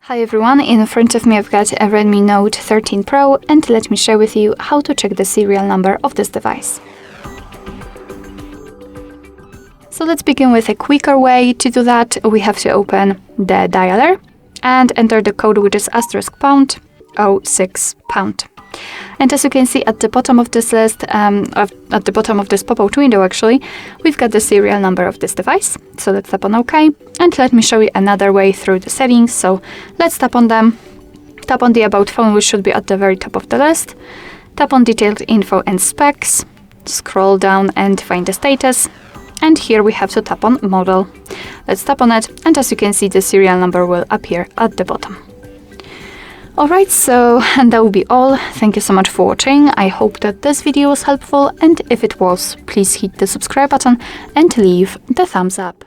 Hi everyone, in front of me I've got a Redmi Note 13 Pro and let me share with you how to check the serial number of this device. So let's begin with a quicker way to do that. We have to open the dialer and enter the code, which is *pound 06 pound. And as you can see at the bottom of this list, at the bottom of this pop-out window actually, we've got the serial number of this device. So let's tap on OK, and let me show you another way through the settings. So let's tap on them, tap on the About phone, which should be at the very top of the list, tap on Detailed Info and Specs, scroll down and find the status, and here we have to tap on Model. Let's tap on it, and as you can see, the serial number will appear at the bottom. Alright, so and that will be all. Thank you so much for watching. I hope that this video was helpful, and if it was, please hit the subscribe button and leave the thumbs up.